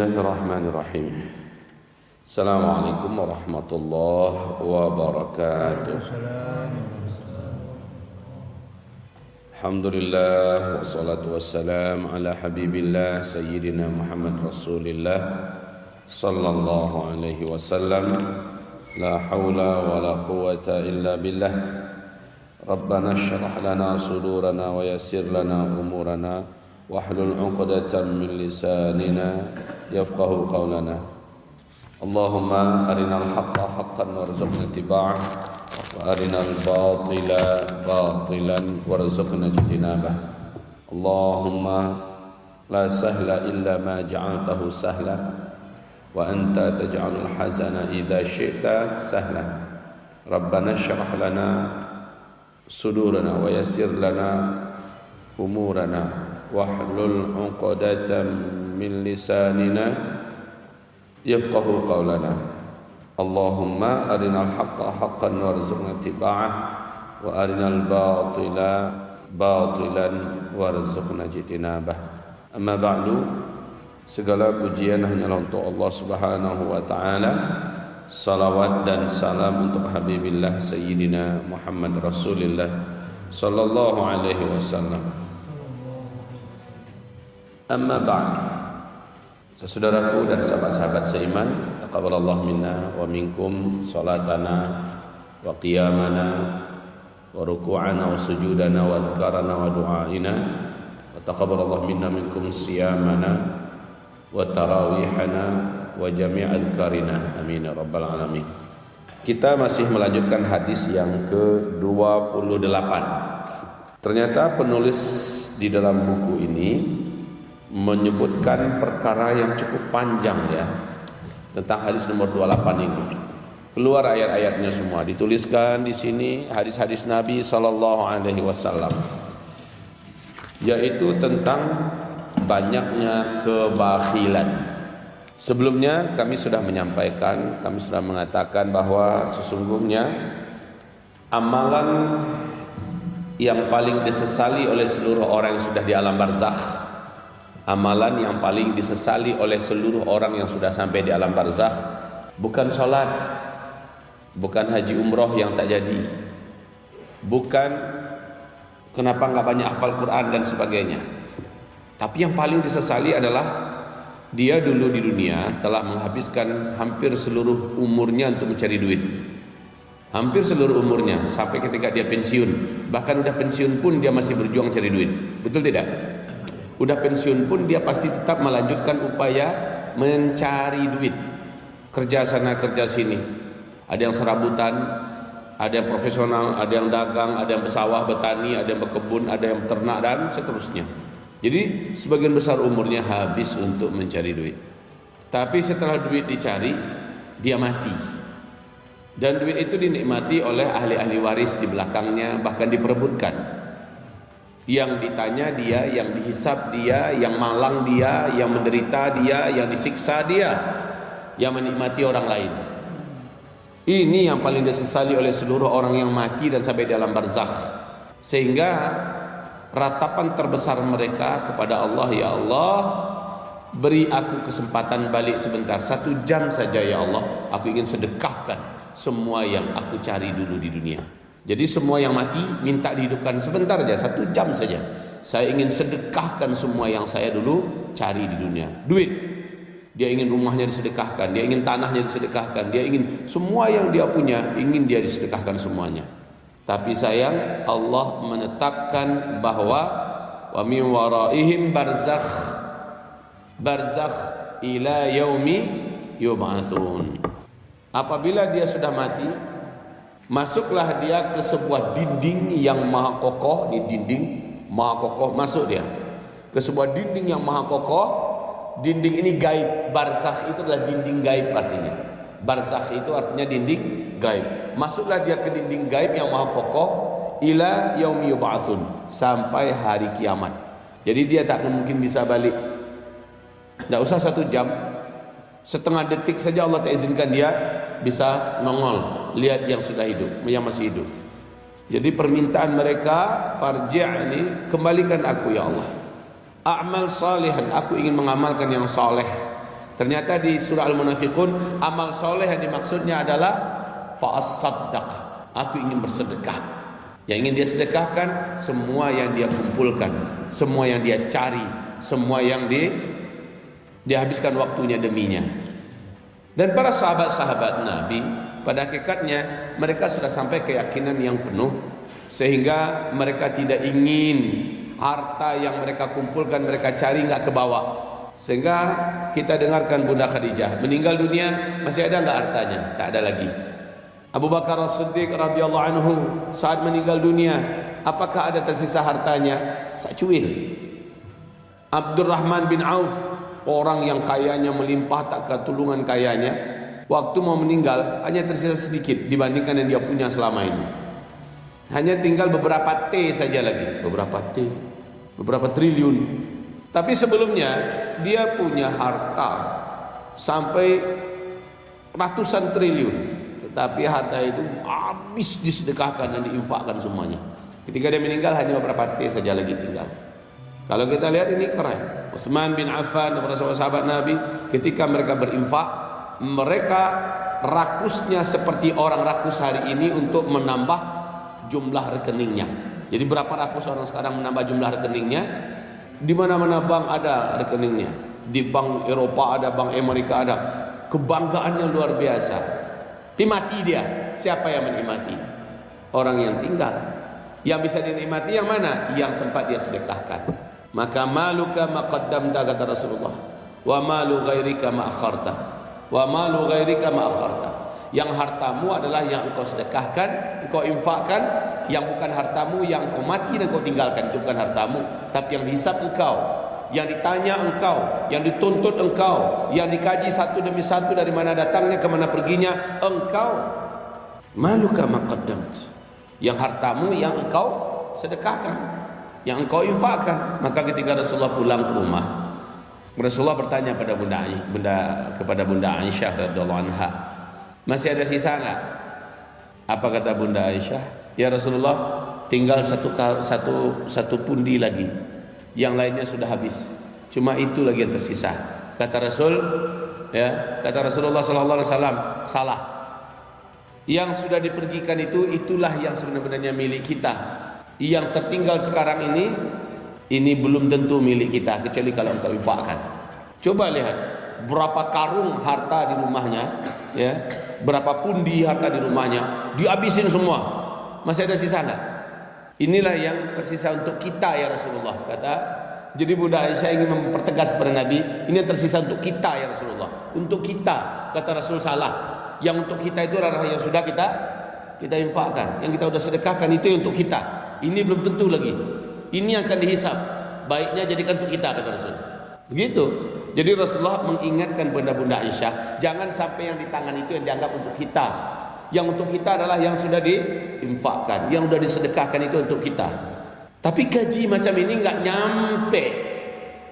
Bismillahirrahmanirrahim. Assalamualaikum warahmatullahi wabarakatuh. Alhamdulillah wassalatu wassalam ala habibillah sayyidina Muhammad Rasulillah sallallahu alaihi wasallam. La hawla wa la quwwata illa billah. Rabbana shrah lana sudurana wa yassir lana umurana wahlul 'uqdatam min lisanina yafqahu qawlana. Allahumma arinal haqqa haqqan warzuqna ittiba'ah wa arinal batila batilan warzuqna ijtinabah. Allahumma la sahla illa ma ja'altahu sahla wa anta taj'alul hazana idza syi'ta sahla. Rabbana shrah lana sudurana wa yassir lana umurana wahlul 'uqdatam min lisanina yafqahu qawlana. Allahumma arinal haqqa haqqan warzuqna ittiba'ah wa arinal batila batilan warzuqna ijtinabah. Amma ba'du, segala pujian hanyalah untuk Allah Subhanahu wa taala. Salawat dan salam untuk habibillah sayyidina Muhammad Rasulillah sallallahu alaihi wasallam. Amma ba'd, saudaraku dan sahabat-sahabat seiman, taqabbalallahu minna wa minkum salatana wa qiyamana wa ruku'ana wa sujudana wa dzkarana wa du'aina wa taqabbalallahu minna minkum siyamana wa tarawihana wa jami' adzkarina, amin ya rabbal alamin. Kita masih melanjutkan hadis yang ke-28. Ternyata penulis di dalam buku ini menyebutkan perkara yang cukup panjang ya tentang hadis nomor 28 ini. Keluar ayat-ayatnya semua, dituliskan di sini hadis-hadis Nabi sallallahu alaihi wasallam, yaitu tentang banyaknya kebakhilan. Sebelumnya kami sudah menyampaikan, kami sudah mengatakan bahwa sesungguhnya amalan yang paling disesali oleh seluruh orang yang sudah di alam barzakh, amalan yang paling disesali oleh seluruh orang yang sudah sampai di alam barzakh, bukan salat, bukan haji umroh yang tak jadi, bukan kenapa enggak banyak hafal Quran dan sebagainya. Tapi yang paling disesali adalah dia dulu di dunia telah menghabiskan hampir seluruh umurnya untuk mencari duit. Hampir seluruh umurnya sampai ketika dia pensiun. Bahkan udah pensiun pun dia masih berjuang cari duit. Betul tidak? Udah pensiun pun dia pasti tetap melanjutkan upaya mencari duit. Kerja sana kerja sini. Ada yang serabutan, ada yang profesional, ada yang dagang, ada yang bersawah, bertani, ada yang berkebun, ada yang beternak dan seterusnya. Jadi sebagian besar umurnya habis untuk mencari duit. Tapi setelah duit dicari, dia mati. Dan duit itu dinikmati oleh ahli-ahli waris di belakangnya, bahkan diperebutkan. Yang ditanya dia, yang dihisab dia, yang malang dia, yang menderita dia, yang disiksa dia, yang menikmati orang lain. Ini yang paling disesali oleh seluruh orang yang mati dan sampai di alam barzakh. Sehingga ratapan terbesar mereka kepada Allah, ya Allah, beri aku kesempatan balik sebentar, 1 jam saja ya Allah, aku ingin sedekahkan semua yang aku cari dulu di dunia. Jadi semua yang mati minta dihidupkan sebentar saja, 1 jam saja. Saya ingin sedekahkan semua yang saya dulu cari di dunia. Duit, dia ingin rumahnya disedekahkan, dia ingin tanahnya disedekahkan, dia ingin semua yang dia punya, ingin dia disedekahkan semuanya. Tapi sayang, Allah menetapkan bahwa wa min waraihim barzakh, barzakh ila yaumi yub'atsun. Apabila dia sudah mati, masuklah dia ke sebuah dinding yang maha kokoh. Ini dinding maha kokoh, masuk dia ke sebuah dinding yang maha kokoh. Dinding ini gaib. Barzakh itu adalah dinding gaib artinya. Barzakh itu artinya dinding gaib. Masuklah dia ke dinding gaib yang maha kokoh ila yaumi yub'atsun, sampai hari kiamat. Jadi dia tak mungkin bisa balik. Tidak usah 1 jam, setengah detik saja Allah tak izinkan dia bisa nongol lihat yang sudah hidup, yang masih hidup. Jadi permintaan mereka, farji'ni, kembalikan aku ya Allah. A'mal salihan, aku ingin mengamalkan yang saleh. Ternyata di surah Al-Munafiqun amal soleh yang dimaksudnya adalah fa'as-saddaq, aku ingin bersedekah. Yang ingin dia sedekahkan semua yang dia kumpulkan, semua yang dia cari, semua yang dihabiskan waktunya deminya. Dan para sahabat-sahabat Nabi pada hakikatnya mereka sudah sampai keyakinan yang penuh, sehingga mereka tidak ingin harta yang mereka kumpulkan, mereka cari nggak kebawa. Sehingga kita dengarkan Bunda Khadijah meninggal dunia, masih ada nggak hartanya? Tak ada lagi. Abu Bakar As-Siddiq radhiyallahu anhu saat meninggal dunia, apakah ada tersisa hartanya? Sacuil. Abdurrahman bin Auf, orang yang kayanya melimpah tak ketulungan kayanya, waktu mau meninggal hanya tersisa sedikit dibandingkan yang dia punya selama ini. Hanya tinggal beberapa T saja lagi, beberapa triliun. Tapi sebelumnya dia punya harta sampai ratusan triliun, tetapi harta itu habis disedekahkan dan diinfakkan semuanya. Ketika dia meninggal hanya beberapa T saja lagi tinggal. Kalau kita lihat ini keren. Utsman bin Affan dan para sahabat Nabi, ketika mereka berinfak, mereka rakusnya seperti orang rakus hari ini untuk menambah jumlah rekeningnya. Jadi berapa rakus orang sekarang menambah jumlah rekeningnya? Di mana-mana bank ada rekeningnya. Di bank Eropa ada, bank Amerika ada. Kebanggaannya luar biasa. Dimati dia. Siapa yang menikmati? Orang yang tinggal. Yang bisa dinikmati yang mana? Yang sempat dia sedekahkan. Maka maluka ma qaddamta, kata Rasulullah, wa malu ghairika ma akharta, wa malu ghairika ma akharta. Yang hartamu adalah yang engkau sedekahkan, engkau infakkan. Yang bukan hartamu, yang engkau mati dan engkau tinggalkan, itu bukan hartamu, tapi yang dihisap engkau, yang ditanya engkau, yang dituntut engkau, yang dikaji satu demi satu dari mana datangnya, kemana perginya engkau. Maluka ma qaddamt. Yang hartamu yang engkau sedekahkan, yang engkau infakkan. Maka ketika Rasulullah pulang ke rumah, Rasulullah bertanya pada Bunda Aisyah radhiyallahu anha, masih ada sisa enggak? Apa kata Bunda Aisyah? Ya Rasulullah, tinggal satu pundi lagi, yang lainnya sudah habis. Cuma itu lagi yang tersisa. Kata Rasulullah sallallahu alaihi wasallam, salah. Yang sudah dipergikan itulah yang sebenarnya milik kita. Yang tertinggal sekarang ini belum tentu milik kita, kecuali kalau engkau infakkan. Coba lihat berapa karung harta di rumahnya, ya, berapa pundi harta di rumahnya, dihabisin semua. Masih ada sisa enggak? Inilah yang tersisa untuk kita ya Rasulullah, kata. Jadi Bunda Aisyah ingin mempertegas kepada Nabi, ini yang tersisa untuk kita ya Rasulullah. Untuk kita, kata Rasul, salah. Yang untuk kita itu adalah yang sudah kita infakkan, yang kita sudah sedekahkan, itu untuk kita. Ini belum tentu lagi. Ini akan dihisap. Baiknya jadikan untuk kita, kata Rasul. Begitu. Jadi Rasulullah mengingatkan Bunda Aisyah, jangan sampai yang di tangan itu yang dianggap untuk kita. Yang untuk kita adalah yang sudah diinfakkan, yang sudah disedekahkan, itu untuk kita. Tapi kaji macam ini enggak nyampe.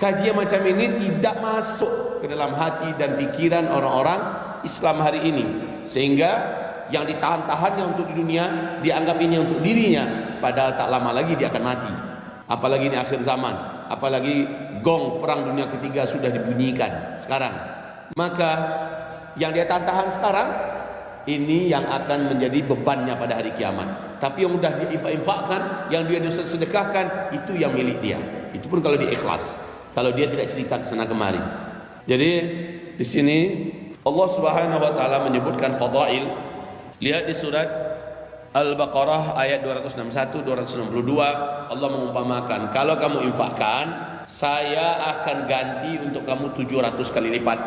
Kaji yang macam ini tidak masuk ke dalam hati dan pikiran orang-orang Islam hari ini, sehingga yang ditahan-tahannya untuk di dunia dianggap ini untuk dirinya, padahal tak lama lagi dia akan mati. Apalagi ini akhir zaman, apalagi gong perang dunia ketiga sudah dibunyikan sekarang. Maka yang dia tahan-tahan sekarang ini yang akan menjadi bebannya pada hari kiamat. Tapi yang sudah diinfakkan, yang dia sedekahkan, itu yang milik dia. Itu pun kalau dia ikhlas, kalau dia tidak cerita ke sana kemari. Jadi di sini Allah Subhanahu wa taala menyebutkan fadail. Lihat di surat Al-Baqarah ayat 261 262, Allah mengumpamakan, kalau kamu infakkan, saya akan ganti untuk kamu 700 kali lipat.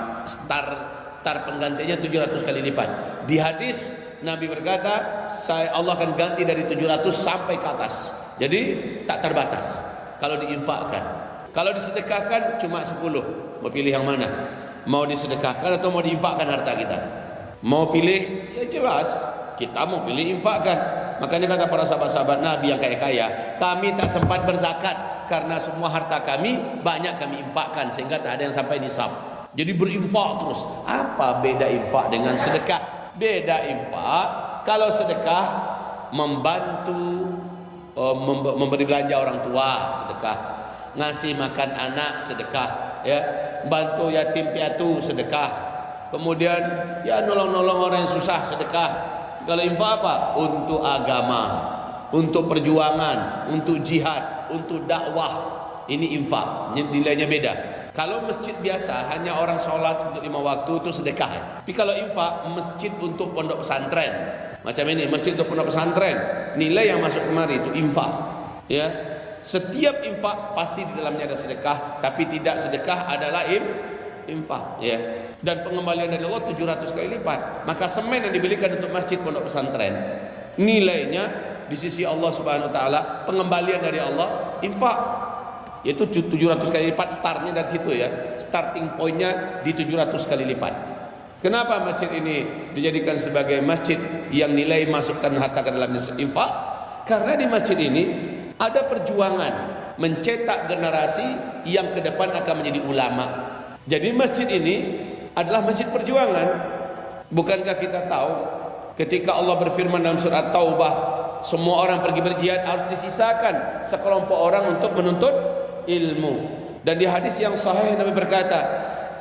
Star penggantinya 700 kali lipat. Di hadis Nabi berkata, Allah akan ganti dari 700 sampai ke atas. Jadi tak terbatas kalau diinfakkan. Kalau disedekahkan cuma 10. Mau pilih yang mana? Mau disedekahkan atau mau diinfakkan harta kita? Mau pilih, ya jelas kita mau pilih infakkan. Makanya kata para sahabat-sahabat Nabi yang kaya-kaya, kami tak sempat berzakat karena semua harta kami banyak kami infakkan, sehingga tak ada yang sampai nisab. Jadi berinfak terus. Apa beda infak dengan sedekah? Beda infak, kalau sedekah membantu, memberi belanja orang tua, sedekah. Ngasih makan anak, sedekah, ya. bantu yatim piatu sedekah. Kemudian ya nolong-nolong orang yang susah sedekah. Kalau infak apa? Untuk agama, untuk perjuangan, untuk jihad, untuk dakwah. Ini infak, nilainya beda. Kalau masjid biasa hanya orang sholat untuk 5 waktu itu sedekah. Tapi kalau infak masjid untuk pondok pesantren, macam ini masjid untuk pondok pesantren, nilai yang masuk kemari itu infak. Ya, setiap infak pasti di dalamnya ada sedekah, tapi tidak sedekah adalah infak. Ya, dan pengembalian dari Allah 700 kali lipat. Maka semen yang dibelikan untuk masjid pondok pesantren, nilainya di sisi Allah Subhanahu Wa Taala, pengembalian dari Allah infak. Yaitu 700 kali lipat, startnya dari situ ya, starting pointnya di 700 kali lipat. Kenapa masjid ini dijadikan sebagai masjid yang nilai masukkan harta ke dalamnya infak? Karena di masjid ini ada perjuangan mencetak generasi yang ke depan akan menjadi ulama. Jadi masjid ini adalah masjid perjuangan. Bukankah kita tahu ketika Allah berfirman dalam surat Taubah, semua orang pergi berjihad, harus disisakan sekelompok orang untuk menuntut ilmu. Dan di hadis yang sahih Nabi berkata,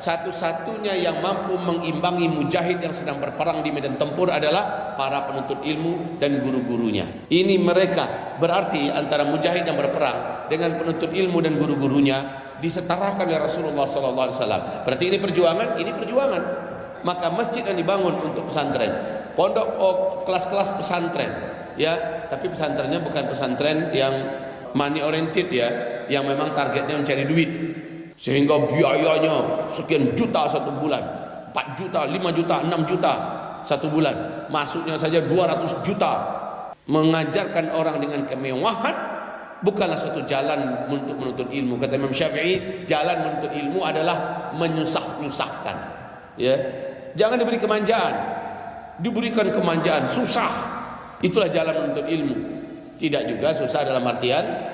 satu-satunya yang mampu mengimbangi mujahid yang sedang berperang di medan tempur adalah para penuntut ilmu dan guru-gurunya. Ini mereka, berarti antara mujahid yang berperang dengan penuntut ilmu dan guru-gurunya disetarakan oleh Rasulullah SAW. Berarti ini perjuangan, ini perjuangan. Maka masjid yang dibangun untuk pesantren, pondok, kelas-kelas pesantren, ya, tapi pesantrennya bukan pesantren yang money oriented ya, yang memang targetnya mencari duit, sehingga biayanya sekian juta satu bulan, 4 juta, 5 juta, 6 juta satu bulan, masuknya saja 200 juta. Mengajarkan orang dengan kemewahan bukanlah suatu jalan untuk menuntut ilmu. Kata Imam Syafi'i, jalan menuntut ilmu adalah menyusah-nyusahkan. Ya, jangan diberi kemanjaan. Diberikan kemanjaan susah, itulah jalan menuntut ilmu. Tidak juga susah dalam artian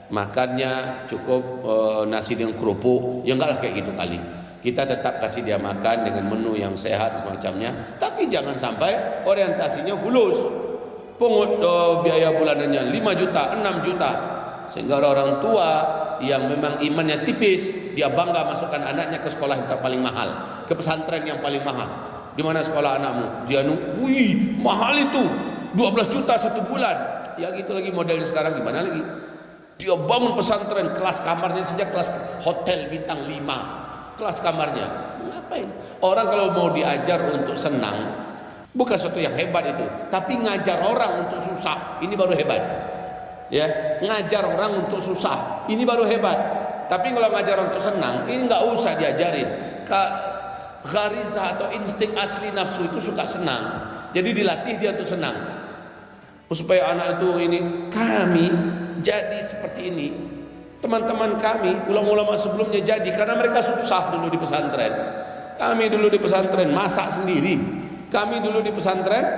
makannya cukup nasi dengan kerupuk, ya enggak lah kayak gitu kali. Kita tetap kasih dia makan dengan menu yang sehat semacamnya, tapi jangan sampai orientasinya fulus, pungut biaya bulanannya 5 juta, 6 juta, sehingga orang tua yang memang imannya tipis, dia bangga masukkan anaknya ke sekolah yang paling mahal, ke pesantren yang paling mahal. Di mana sekolah anakmu? Dia wih mahal itu, 12 juta satu bulan. Ya gitu lagi modelnya sekarang, gimana lagi? Dia bangun pesantren, kelas kamarnya saja kelas hotel bintang 5, kelas kamarnya. Ngapain? Orang kalau mau diajar untuk senang, bukan sesuatu yang hebat itu, tapi ngajar orang untuk susah, ini baru hebat. Ya, ngajar orang untuk susah, ini baru hebat. Tapi kalau ngajar untuk senang, ini nggak usah diajarin. Gharizah atau insting asli nafsu itu suka senang, jadi dilatih dia untuk senang. Supaya anak itu ini, kami jadi seperti ini. Teman-teman kami, ulama-ulama sebelumnya jadi karena mereka susah dulu di pesantren. Kami dulu di pesantren masak sendiri. Kami dulu di pesantren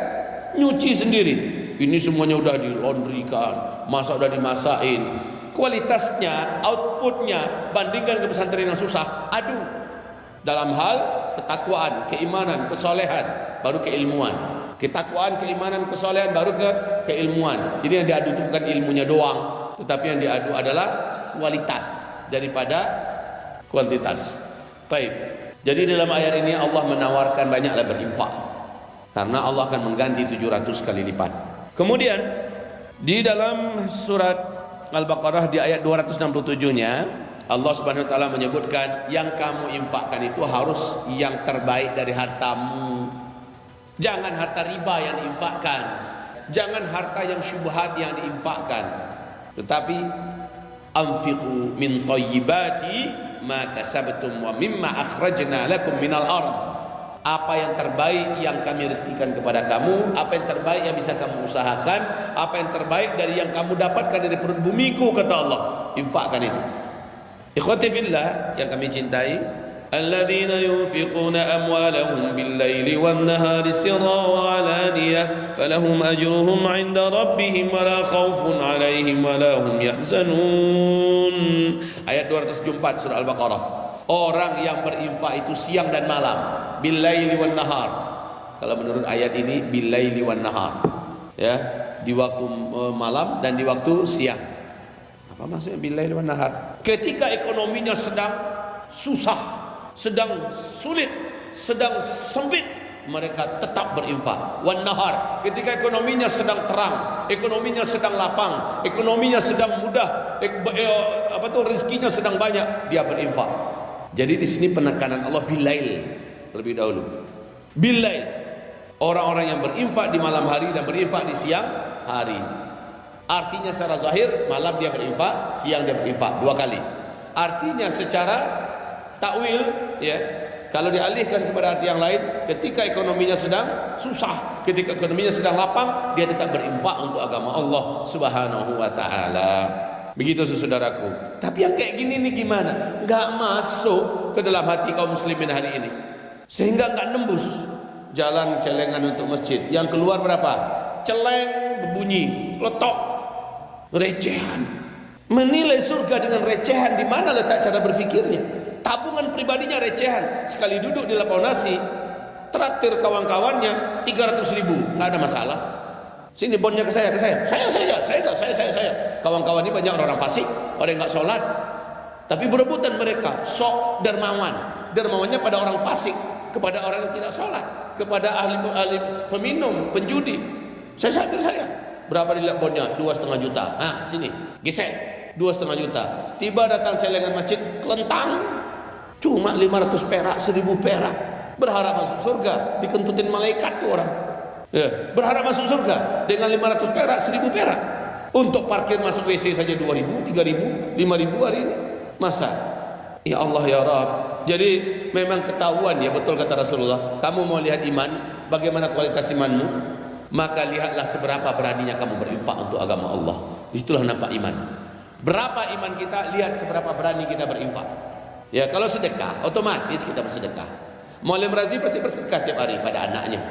nyuci sendiri. Ini semuanya udah dilondrikan, masak udah dimasakin. Kualitasnya, outputnya bandingkan ke pesantren yang susah. Aduh, dalam hal ketakwaan, keimanan, kesolehan, baru keilmuan. Ketakwaan, keimanan, kesolehan baru keilmuan. Jadi yang diadu itu bukan ilmunya doang, tetapi yang diadu adalah kualitas daripada kuantitas. Baik. Jadi dalam ayat ini Allah menawarkan banyaklah berinfak, karena Allah akan mengganti 700 kali lipat. Kemudian di dalam surat Al-Baqarah di ayat 267-nya Allah Subhanahu wa taala menyebutkan yang kamu infakkan itu harus yang terbaik dari hartamu. Jangan harta riba yang diinfakkan, jangan harta yang syubhat yang diinfakkan, tetapi anfiqu min thayyibati ma kasabtum wa mimma akhrajna lakum minal ard. Apa yang terbaik yang kami rezekikan kepada kamu, apa yang terbaik yang bisa kamu usahakan, apa yang terbaik dari yang kamu dapatkan dari perut bumiku, kata Allah. Infakkan itu. Ikhwati fillah yang kami cintai, الذين ينفقون أموالهم بالليل والنهار سرا وعلانية فلهم أجرهم عند ربهم ولا خوف عليهم ولا هم يحزنون. Ayat 274 surah Al-Baqarah. Orang yang berinfak itu siang dan malam, billaili wan nahar. Kalau menurut ayat ini billaili wan nahar, ya, di waktu malam dan di waktu siang. Apa maksudnya billaili wan nahar? Ketika ekonominya sedang susah, sedang sulit, sedang sempit, mereka tetap berinfak. Wan nahar, ketika ekonominya sedang terang, ekonominya sedang lapang, ekonominya sedang mudah, rezekinya sedang banyak, dia berinfak. Jadi di sini penekanan Allah bilail terlebih dahulu. Bilail, orang-orang yang berinfak di malam hari dan berinfak di siang hari. Artinya secara zahir malam dia berinfak, siang dia berinfak 2 kali. Artinya secara takwil, ya, kalau dialihkan kepada arti yang lain, ketika ekonominya sedang susah, ketika ekonominya sedang lapang, dia tetap berinfak untuk agama Allah Subhanahu wa taala. Begitu saudaraku. Tapi yang kayak gini nih gimana? Enggak masuk ke dalam hati kaum muslimin hari ini. Sehingga enggak nembus jalan celengan untuk masjid. Yang keluar berapa? Celeng berbunyi, letok, recehan. Menilai surga dengan recehan, di mana letak cara berfikirnya? Tabungan pribadinya recehan. Sekali duduk di lapau nasi, traktir kawan-kawannya 300.000, nggak ada masalah. Sini bonnya ke saya. Kawan-kawan ini banyak orang fasik, orang yang nggak sholat, tapi berebutan mereka. Sok dermawan, dermawannya pada orang fasik, kepada orang yang tidak sholat, kepada ahli peminum, penjudi. Saya. Berapa dilihat bonnya? 2,5 juta. Nah, sini, gesek. 2,5 juta. Tiba datang celengan masjid, kelentang, cuma 500 perak, 1.000 perak. Berharap masuk surga, dikentutin malaikat tuh orang. Ya, berharap masuk surga dengan 500 perak, 1.000 perak. Untuk parkir masuk WC saja 2.000, 3.000, 5.000 hari ini. Masa? Ya Allah ya Rabb. Jadi memang ketahuan ya, betul kata Rasulullah. Kamu mau lihat iman, bagaimana kualitas imanmu? Maka lihatlah seberapa beraninya kamu berinfak untuk agama Allah. Disitulah nampak iman. Berapa iman kita, lihat seberapa berani kita berinfak. Ya, kalau sedekah, otomatis kita bersedekah. Muallim Razi pasti bersedekah tiap hari pada anaknya,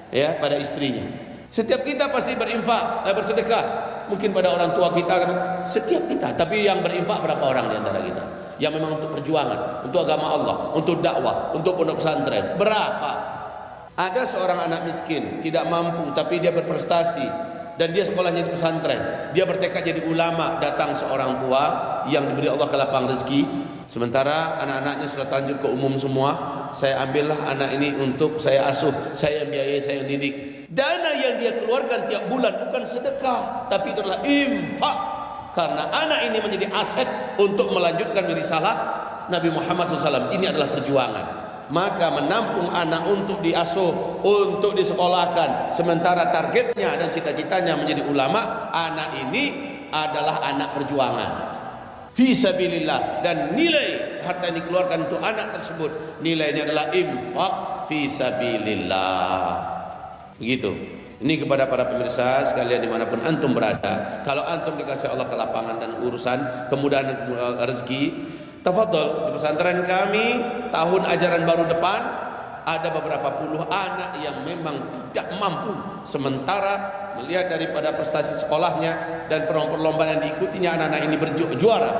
ya, pada istrinya. Setiap kita pasti berinfak, bersedekah. Mungkin pada orang tua kita kan, setiap kita. Tapi yang berinfak berapa orang di antara kita? Yang memang untuk perjuangan, untuk agama Allah, untuk dakwah, untuk pondok pesantren. Berapa? Ada seorang anak miskin, tidak mampu, tapi dia berprestasi dan dia sekolahnya di pesantren. Dia bertekad jadi ulama. Datang seorang tua yang diberi Allah kelapang rezeki, sementara anak-anaknya sudah terlanjur ke umum semua. Saya ambillah anak ini untuk saya asuh, saya biayai, saya didik. Dana yang dia keluarkan tiap bulan bukan sedekah, tapi itu adalah infak. Karena anak ini menjadi aset untuk melanjutkan risalah Nabi Muhammad SAW. Ini adalah perjuangan. Maka menampung anak untuk diasuh, untuk disekolahkan, sementara targetnya dan cita-citanya menjadi ulama, anak ini adalah anak perjuangan fisabilillah. Dan nilai harta yang dikeluarkan untuk anak tersebut, nilainya adalah infak fisabilillah. Begitu. Ini kepada para pemirsa sekalian dimanapun antum berada. Kalau antum dikasih Allah kelapangan dan urusan, kemudahan dan rezeki, tafadhol, di pesantren kami tahun ajaran baru depan ada beberapa puluh anak yang memang tidak mampu, sementara melihat daripada prestasi sekolahnya dan perlombaan yang diikutinya, anak-anak ini berjuara,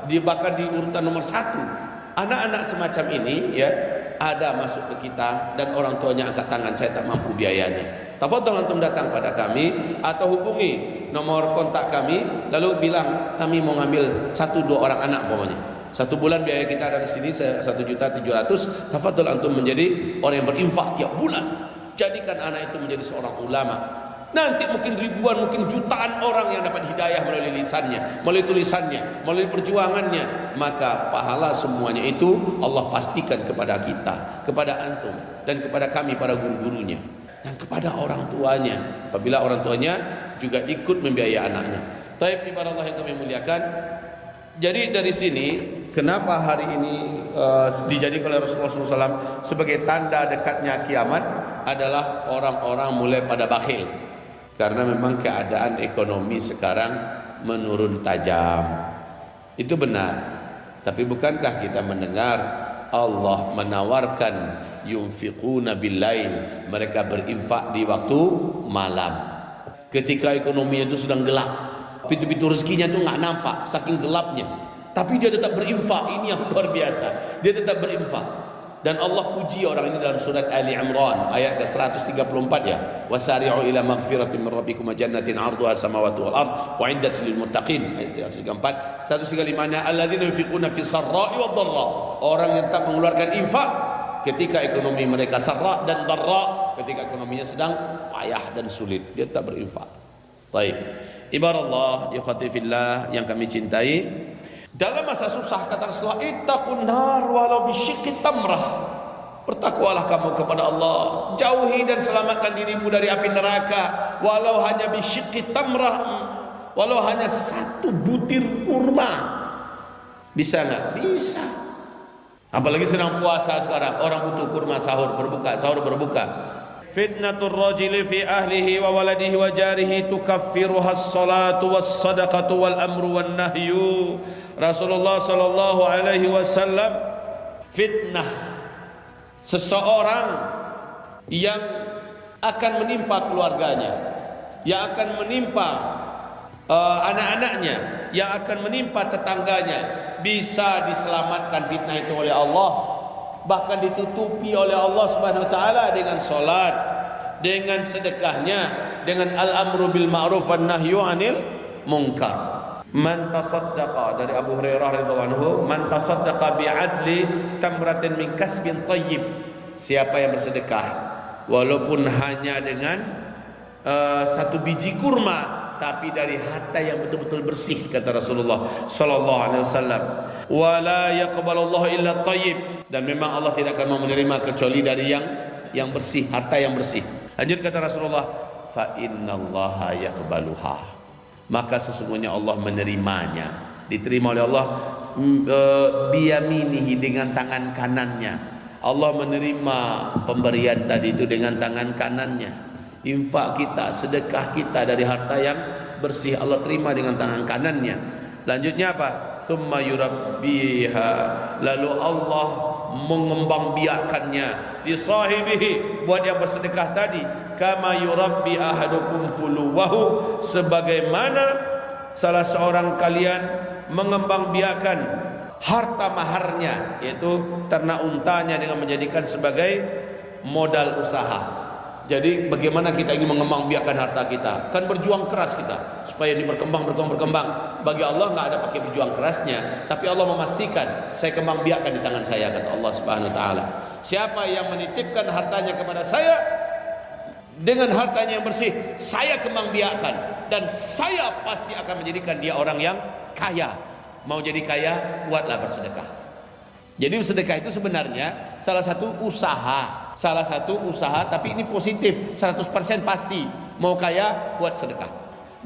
bahkan di urutan nomor 1. Anak-anak semacam ini ya ada masuk ke kita dan orang tuanya angkat tangan, saya tak mampu biayanya. Tafadhol antum datang pada kami atau hubungi nomor kontak kami, lalu bilang kami mau ngambil 1-2 orang anak umpamanya. 1 bulan biaya kita dari sini 1.700.000. Tafadhol antum menjadi orang yang berinfak tiap bulan. Jadikan anak itu menjadi seorang ulama. Nanti mungkin ribuan, mungkin jutaan orang yang dapat hidayah melalui lisannya, melalui tulisannya, melalui perjuangannya. Maka pahala semuanya itu Allah pastikan kepada kita, kepada antum, dan kepada kami para guru-gurunya, dan kepada orang tuanya, apabila orang tuanya juga ikut membiayai anaknya. Taib ibarat Allah yang kami muliakan. Jadi dari sini kenapa hari ini dijadikan oleh Rasulullah SAW sebagai tanda dekatnya kiamat adalah orang-orang mulai pada bakhil, karena memang keadaan ekonomi sekarang menurun tajam. Itu benar. Tapi bukankah kita mendengar Allah menawarkan yunfiquna billail, mereka berinfak di waktu malam ketika ekonominya itu sedang gelap, pintu-pintu rezekinya itu nggak nampak saking gelapnya, tapi dia tetap berinfak. Ini yang luar biasa, dia tetap berinfak. Dan Allah puji orang ini dalam surat Ali Imran ayat ke-134 ya. Wasari'u ila maghfiratin min rabbikum wa jannatin 'arduha samawati wal ard wa 'iddat lil muttaqin. Ayat 134. 135-nya alladzina yunfiquna fi sarra'i wad dharra. Orang yang tak mengeluarkan infak ketika ekonomi mereka sarra dan dharra, ketika ekonominya sedang payah dan sulit, dia tak berinfak. Baik. Ibarallah, ikhwati fillah yang kami cintai, dalam masa susah kata Rasulullah, ittaqun nar walau bisyiqqi tamrah. Bertakwalah kamu kepada Allah, jauhi dan selamatkan dirimu dari api neraka walau hanya bisyiqqi tamrah, walau hanya satu butir kurma. Bisa enggak? Bisa. Apalagi sedang puasa sekarang, orang butuh kurma sahur berbuka. Fitnatur rajuli fi ahlihi wa waladihi wa jarihi tukaffiruha as-salatu was-sadaqatu wal amru wan nahyu. Rasulullah sallallahu alaihi wasallam, fitnah seseorang yang akan menimpa keluarganya, yang akan menimpa anak-anaknya, yang akan menimpa tetangganya, bisa diselamatkan fitnah itu oleh Allah, bahkan ditutupi oleh Allah Subhanahu wa taala dengan salat, dengan sedekahnya, dengan al-amru bil ma'ruf wan nahyu 'anil munkar. Man tasaddaqa, dari Abu Hurairah radhiyallahu anhu, man tasaddaqa bi 'adli tamratin min kasbin thayyib. Siapa yang bersedekah walaupun hanya dengan satu biji kurma, tapi dari harta yang betul-betul bersih, kata Rasulullah sallallahu alaihi wasallam, wala yaqbalullahu illa thayyib, dan memang Allah tidak akan mau menerima kecuali dari yang bersih, harta yang bersih. Lanjut kata Rasulullah, fa innallaha yaqbaluha, maka sesungguhnya Allah menerimanya, diterima oleh Allah biyaminihi, dengan tangan kanannya. Allah menerima pemberian tadi itu dengan tangan kanannya. Infak kita, sedekah kita dari harta yang bersih, Allah terima dengan tangan kanannya. Lanjutnya apa? Tsumma yurabbiha, lalu Allah mengembangbiakannya di sahibihi, buat yang bersedekah tadi, kama yurabbi ahadukum fuluwahu, sebagaimana salah seorang kalian mengembangbiakan harta maharnya, yaitu ternak untanya, dengan menjadikan sebagai modal usaha. Jadi bagaimana kita ingin mengembangbiakan harta kita? Kan berjuang keras kita supaya ini berkembang. Bagi Allah nggak ada pakai berjuang kerasnya, tapi Allah memastikan saya kembangbiakan di tangan saya, kata Allah Subhanahu wa taala. Siapa yang menitipkan hartanya kepada saya dengan hartanya yang bersih, saya kembangbiakan, dan saya pasti akan menjadikan dia orang yang kaya. Mau jadi kaya, kuatlah bersedekah. Jadi bersedekah itu sebenarnya salah satu usaha, tapi ini positif, 100% pasti. Mau kaya, kuat sedekah.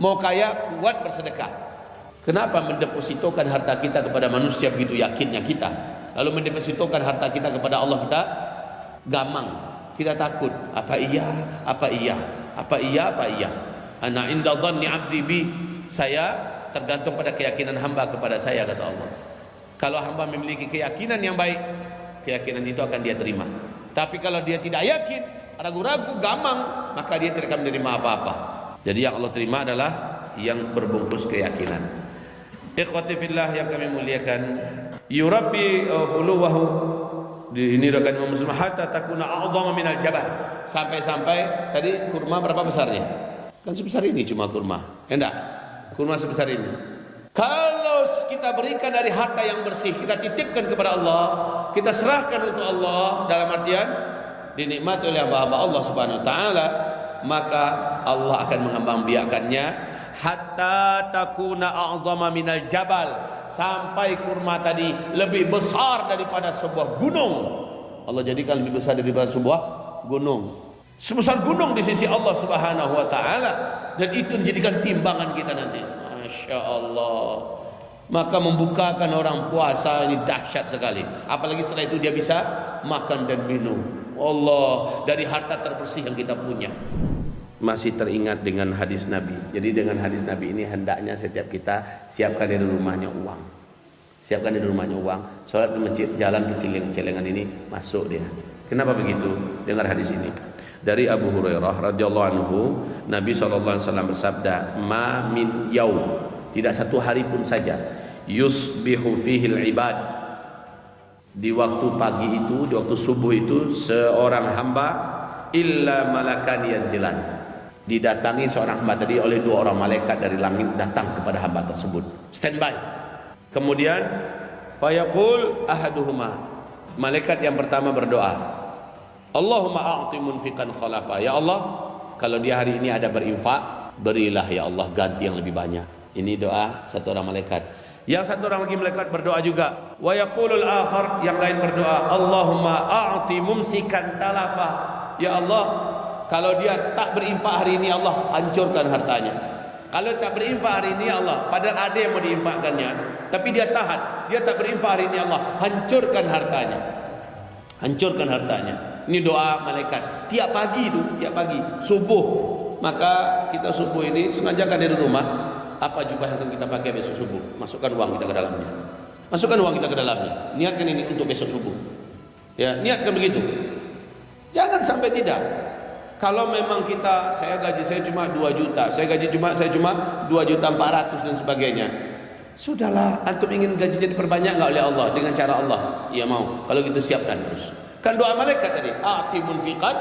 Mau kaya, kuat bersedekah. Kenapa mendepositokan harta kita kepada manusia begitu yakinnya kita, lalu mendepositokan harta kita kepada Allah kita gamang, kita takut. Apa iya? Ana inda dhanni 'abdi bi, saya tergantung pada keyakinan hamba kepada saya, kata Allah. Kalau hamba memiliki keyakinan yang baik, keyakinan itu akan dia terima. Tapi kalau dia tidak yakin, ragu-ragu, gamang, maka dia tidak akan menerima apa-apa. Jadi yang Allah terima adalah yang berbungkus keyakinan. Ikhwati fillah yang kami muliakan, yurabbi fuluwahu, ini rekan Imam Muslim, hatta takuna a'dhama minal jabal, sampai tadi kurma berapa besarnya? Kan sebesar ini cuma kurma. Enggak? Kurma sebesar ini. Kalau kita berikan dari harta yang bersih, kita titipkan kepada Allah, kita serahkan untuk Allah, dalam artian dinikmati oleh hamba-hamba Allah Subhanahu wa taala, maka Allah akan mengembangbiakannya hatta takuna a'zama minal jabal, sampai kurma tadi lebih besar daripada sebuah gunung. Allah jadikan lebih besar daripada sebuah gunung. Sebesar gunung di sisi Allah Subhanahu wa taala, dan itu menjadikan timbangan kita nanti. Masya Allah. Maka membukakan orang puasa ini dahsyat sekali. Apalagi setelah itu dia bisa makan dan minum. Allah, dari harta terbersih yang kita punya. Masih teringat dengan hadis Nabi. Jadi dengan hadis Nabi ini hendaknya setiap kita siapkan di rumahnya uang. Siapkan di rumahnya uang. Sholat di masjid, jalan ke celengan ini, masuk dia. Kenapa begitu? Dengar hadis ini. Dari Abu Hurairah radhiyallahu anhu, Nabi SAW bersabda, ma min yaum, tidak satu hari pun saja, yusbihu fihil ibad, di waktu pagi itu, di waktu subuh itu, seorang hamba illa malakan yanzilan, didatangi seorang hamba tadi oleh 2 orang malaikat dari langit datang kepada hamba tersebut, standby. Kemudian fayaqul ahaduhuma, malaikat yang pertama berdoa, Allahumma a'ti munfiqan khalafa, ya Allah, kalau dia hari ini ada berinfak, berilah ya Allah ganti yang lebih banyak. Ini doa satu orang malaikat. Yang satu orang lagi malaikat berdoa juga, wa yaqulul akhar, yang lain berdoa, Allahumma a'ti mumsikan talafa, ya Allah, kalau dia tak berinfak hari ini, Allah hancurkan hartanya. Kalau tak berinfak hari ini, Allah, padahal ada yang mau diinfakkannya, tapi dia tahan, dia tak berinfak hari ini, Allah hancurkan hartanya. Hancurkan hartanya. Ini doa malaikat tiap pagi itu, tiap pagi subuh. Maka kita subuh ini sengajakan dari rumah, apa jubah yang akan kita pakai besok subuh, masukkan uang kita ke dalamnya. Masukkan uang kita ke dalamnya. Niatkan ini untuk besok subuh. Ya, niatkan begitu. Jangan sampai tidak. Kalau memang saya gaji saya cuma 2 juta, saya cuma 2.400.000 dan sebagainya. Sudahlah, antum ingin gajinya diperbanyak enggak oleh Allah dengan cara Allah? Ya mau. Kalau gitu siapkan terus. Kan doa malaikat tadi, a'ti munfiqan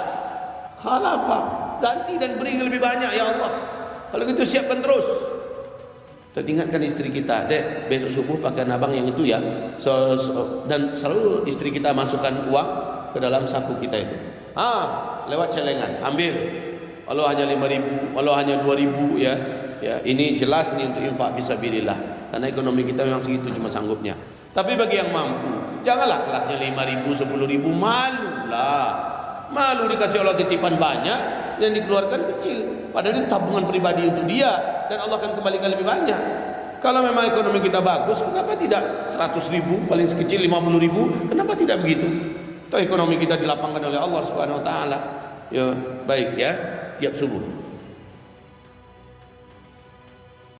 khalafa, ganti dan beri lebih banyak ya Allah. Kalau gitu siapkan terus. Ingatkan istri kita, Dek, besok subuh pakai abang yang itu ya. Dan selalu istri kita masukkan uang ke dalam saku kita itu. Lewat celengan, ambil. Walau hanya 5.000, walau hanya 2.000 ya. Ya, ini jelas ini untuk infak fisabilillah. Karena ekonomi kita memang segitu cuma sanggupnya. Tapi bagi yang mampu, janganlah kelasnya 5.000, 10.000, malulah. Malu dikasih Allah titipan banyak yang dikeluarkan kecil. Padahal ini tabungan pribadi untuk dia dan Allah akan kembalikan lebih banyak. Kalau memang ekonomi kita bagus, kenapa tidak 100.000, paling sekecil 50.000? Kenapa tidak begitu? Toh ekonomi kita dilapangkan oleh Allah Subhanahu wa taala. Ya, baik ya, tiap subuh.